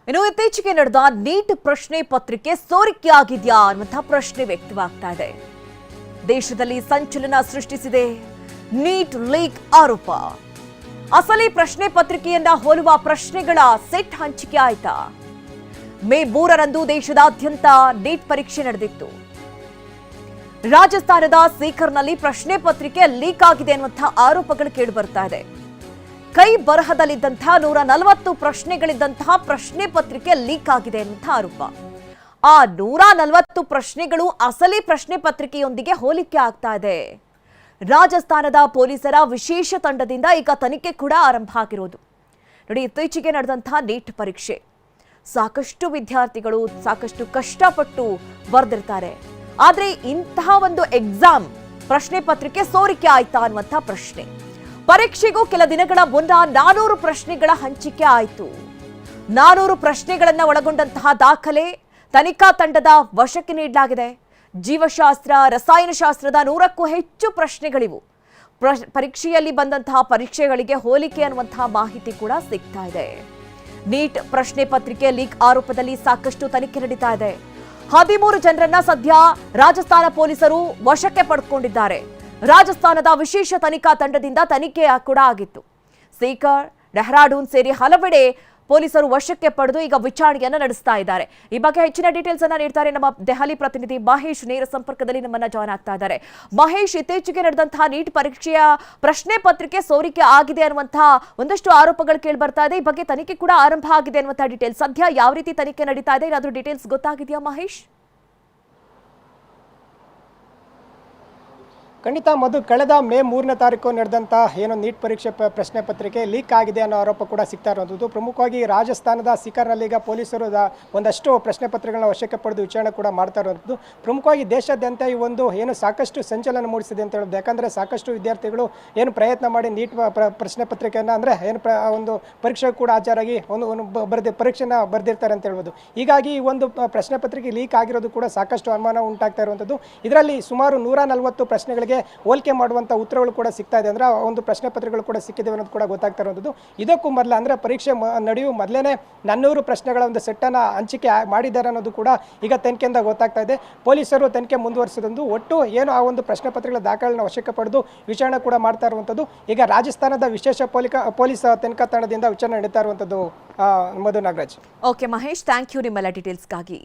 ಇನ್ನು ಇತ್ತೀಚೆಗೆ ನಡೆದ ನೀಟ್ ಪ್ರಶ್ನೆ ಪತ್ರಿಕೆ ಸೋರಿಕೆಯಾಗಿದೆಯಾ ಅನ್ನುವಂಥ ಪ್ರಶ್ನೆ ವ್ಯಕ್ತವಾಗ್ತಾ ಇದೆ. ದೇಶದಲ್ಲಿ ಸಂಚಲನ ಸೃಷ್ಟಿಸಿದೆ ನೀಟ್ ಲೀಕ್ ಆರೋಪ. ಅಸಲಿ ಪ್ರಶ್ನೆ ಪತ್ರಿಕೆಯನ್ನ ಹೋಲುವ ಪ್ರಶ್ನೆಗಳ ಸೆಟ್ ಹಂಚಿಕೆ ಆಯ್ತಾ? ಮೇ 3ರಂದು ದೇಶದಾದ್ಯಂತ ನೀಟ್ ಪರೀಕ್ಷೆ ನಡೆದಿತ್ತು. ರಾಜಸ್ಥಾನದ ಸೀಕರ್ನಲ್ಲಿ ಪ್ರಶ್ನೆ ಪತ್ರಿಕೆ ಲೀಕ್ ಆಗಿದೆ ಅನ್ನುವಂಥ ಆರೋಪಗಳು ಕೇಳಿಬರ್ತಾ ಇದೆ. ಕೈ ಬರಹದಲ್ಲಿದ್ದಂತಹ 140 ಪ್ರಶ್ನೆಗಳಿದ್ದಂತಹ ಪ್ರಶ್ನೆ ಪತ್ರಿಕೆ ಲೀಕ್ ಆಗಿದೆ ಅನ್ನುವಂಥ ಆರೋಪ. ಆ 140 ಪ್ರಶ್ನೆಗಳು ಅಸಲಿ ಪ್ರಶ್ನೆ ಪತ್ರಿಕೆಯೊಂದಿಗೆ ಹೋಲಿಕೆ ಆಗ್ತಾ ಇದೆ. ರಾಜಸ್ಥಾನದ ಪೊಲೀಸರ ವಿಶೇಷ ತಂಡದಿಂದ ಈಗ ತನಿಖೆ ಕೂಡ ಆರಂಭ ಆಗಿರೋದು. ನೋಡಿ, ಇತ್ತೀಚೆಗೆ ನಡೆದಂತಹ ನೀಟ್ ಪರೀಕ್ಷೆ ಸಾಕಷ್ಟು ವಿದ್ಯಾರ್ಥಿಗಳು ಸಾಕಷ್ಟು ಕಷ್ಟಪಟ್ಟು ಬರೆದಿರ್ತಾರೆ. ಆದರೆ ಇಂತಹ ಒಂದು ಎಕ್ಸಾಮ್ ಪ್ರಶ್ನೆ ಪತ್ರಿಕೆ ಸೋರಿಕೆ ಆಯ್ತಾ ಅನ್ನುವಂಥ ಪ್ರಶ್ನೆ. ಪರೀಕ್ಷೆಗೂ ಕೆಲ ದಿನಗಳ ಮುನ್ನ 400 ಪ್ರಶ್ನೆಗಳ ಹಂಚಿಕೆ ಆಯಿತು. 400 ಪ್ರಶ್ನೆಗಳನ್ನು ಒಳಗೊಂಡಂತಹ ದಾಖಲೆ ತನಿಖಾ ತಂಡದ ವಶಕ್ಕೆ ನೀಡಲಾಗಿದೆ. ಜೀವಶಾಸ್ತ್ರ, ರಸಾಯನಶಾಸ್ತ್ರದ 100ಕ್ಕೂ ಹೆಚ್ಚು ಪ್ರಶ್ನೆಗಳಿವು. ಪರೀಕ್ಷೆಯಲ್ಲಿ ಬಂದಂತಹ ಪರೀಕ್ಷೆಗಳಿಗೆ ಹೋಲಿಕೆ ಅನ್ನುವಂತಹ ಮಾಹಿತಿ ಕೂಡ ಸಿಗ್ತಾ ಇದೆ. ನೀಟ್ ಪ್ರಶ್ನೆ ಪತ್ರಿಕೆ ಲೀಕ್ ಆರೋಪದಲ್ಲಿ ಸಾಕಷ್ಟು ತನಿಖೆ ನಡೀತಾ ಇದೆ. 13 ಜನರನ್ನ ಸದ್ಯ ರಾಜಸ್ಥಾನ ಪೊಲೀಸರು ವಶಕ್ಕೆ ಪಡೆದುಕೊಂಡಿದ್ದಾರೆ. ರಾಜಸ್ಥಾನದ ವಿಶೇಷ ತನಿಖಾ ತಂಡದಿಂದ ತನಿಖೆ ಕೂಡ ಆಗಿತ್ತು. ಸೀಕರ್, ಡೆಹ್ರಾಡೂನ್ ಸೇರಿ ಹಲವೆಡೆ ಪೊಲೀಸರು ವಶಕ್ಕೆ ಪಡೆದು ಈಗ ವಿಚಾರಣೆಯನ್ನ ನಡೆಸ್ತಾ ಇದ್ದಾರೆ. ಈ ಬಗ್ಗೆ ಹೆಚ್ಚಿನ ಡೀಟೇಲ್ಸ್ ಅನ್ನ ನೀಡ್ತಾರೆ ನಮ್ಮ ದೆಹಲಿ ಪ್ರತಿನಿಧಿ ಮಹೇಶ್. ನೇರ ಸಂಪರ್ಕದಲ್ಲಿ ನಮ್ಮನ್ನ ಜಾಯ್ನ್ ಆಗ್ತಾ ಇದ್ದಾರೆ. ಮಹೇಶ್, ಇತ್ತೀಚೆಗೆ ನಡೆದಂತಹ ನೀಟ್ ಪರೀಕ್ಷೆಯ ಪ್ರಶ್ನೆ ಪತ್ರಿಕೆ ಸೋರಿಕೆ ಆಗಿದೆ ಅನ್ನುವಂತಹ ಒಂದಷ್ಟು ಆರೋಪಗಳು ಕೇಳಿ ಬರ್ತಾ ಇದೆ. ಈ ಬಗ್ಗೆ ತನಿಖೆ ಕೂಡ ಆರಂಭ ಆಗಿದೆ ಅನ್ನುವಂತಹ ಡೀಟೇಲ್ಸ್. ಸದ್ಯ ಯಾವ ರೀತಿ ತನಿಖೆ ನಡೀತಾ ಇದೆ, ಏನಾದರೂ ಡೀಟೇಲ್ಸ್ ಗೊತ್ತಾಗಿದೆಯಾ ಮಹೇಶ್? ಖಂಡಿತ ಮಧು, ಕಳೆದ ಮೇ 3ನೇ ತಾರೀಕು ನಡೆದಂಥ ಏನು ನೀಟ್ ಪರೀಕ್ಷೆ ಪ್ರಶ್ನೆ ಪತ್ರಿಕೆ ಲೀಕ್ ಆಗಿದೆ ಅನ್ನೋ ಆರೋಪ ಕೂಡ ಸಿಗ್ತಾ ಇರೋದು. ಪ್ರಮುಖವಾಗಿ ರಾಜಸ್ಥಾನದ ಸಿಕರ್ನಲ್ಲಿ ಈಗ ಪೊಲೀಸರು ಒಂದಷ್ಟು ಪ್ರಶ್ನೆ ಪತ್ರಿಕೆಗಳನ್ನ ವಶಕ್ಕೆ ಪಡೆದು ವಿಚಾರಣೆ ಕೂಡ ಮಾಡ್ತಾ ಇರೋದು. ಪ್ರಮುಖವಾಗಿ ದೇಶಾದ್ಯಂತ ಈ ಒಂದು ಏನು ಸಾಕಷ್ಟು ಸಂಚಲನ ಮೂಡಿಸಿದೆ ಅಂತ ಹೇಳೋದು. ಯಾಕಂದರೆ ಸಾಕಷ್ಟು ವಿದ್ಯಾರ್ಥಿಗಳು ಏನು ಪ್ರಯತ್ನ ಮಾಡಿ ನೀಟ್ ಪ್ರಶ್ನೆ ಪತ್ರಿಕೆಯನ್ನು ಅಂದರೆ ಏನು ಒಂದು ಪರೀಕ್ಷೆ ಕೂಡ ಹಾಜರಾಗಿ ಒಂದು ಪರೀಕ್ಷೆನ ಬರೆದಿರ್ತಾರೆ ಅಂತ ಹೇಳ್ಬೋದು. ಹೀಗಾಗಿ ಈ ಒಂದು ಪ್ರಶ್ನೆ ಪತ್ರಿಕೆ ಲೀಕ್ ಆಗಿರೋದು ಕೂಡ ಸಾಕಷ್ಟು ಅನುಮಾನ ಉಂಟಾಗ್ತಾ ಇರುವಂಥದ್ದು. ಇದರಲ್ಲಿ ಸುಮಾರು 140 ಪ್ರಶ್ನೆಗಳಿಗೆ ಹೋಲಿಕೆ ಮಾಡುವಂಥ ಉತ್ತರಗಳು ಕೂಡ ಸಿಗ್ತಾ ಇದೆ. ಅಂದರೆ ಒಂದು ಪ್ರಶ್ನೆ ಪತ್ರಿಕೆಗಳು ಕೂಡ ಸಿಕ್ಕಿದೆ ಅನ್ನೋದು ಕೂಡ ಗೊತ್ತಾಗ್ತಾ ಇರುವಂಥದ್ದು. ಇದಕ್ಕೂ ಮೊದಲು ಅಂದರೆ ಪರೀಕ್ಷೆ ನಡೆಯುವ ಮೊದಲೇ 400 ಪ್ರಶ್ನೆಗಳ ಒಂದು ಸೆಟ್ಟನ್ನು ಹಂಚಿಕೆ ಮಾಡಿದ್ದಾರೆ ಅನ್ನೋದು ಕೂಡ ಈಗ ತನಿಖೆಯಿಂದ ಗೊತ್ತಾಗ್ತಾ ಇದೆ. ಪೊಲೀಸರು ತನಿಖೆ ಮುಂದುವರಿಸಿದಂದು ಒಟ್ಟು ಏನು ಆ ಒಂದು ಪ್ರಶ್ನೆ ಪತ್ರಿಕೆಗಳ ದಾಖಲೆಗಳನ್ನು ವಶಕ್ಕೆ ಪಡೆದು ವಿಚಾರಣೆ ಕೂಡ ಮಾಡ್ತಾ ಇರುವಂಥದ್ದು. ಈಗ ರಾಜಸ್ಥಾನದ ವಿಶೇಷ ಪೊಲೀಸ್ ತನಿಖಾ ತಂಡದಿಂದ ವಿಚಾರಣೆ ನಡೀತಾ ಇರುವಂಥದ್ದು. Madhu, Nagaraj. Okay Mahesh, thank you ನಿಮ್ಮೆಲ್ಲ ಡೀಟೇಲ್ಸ್ಗಾಗಿ.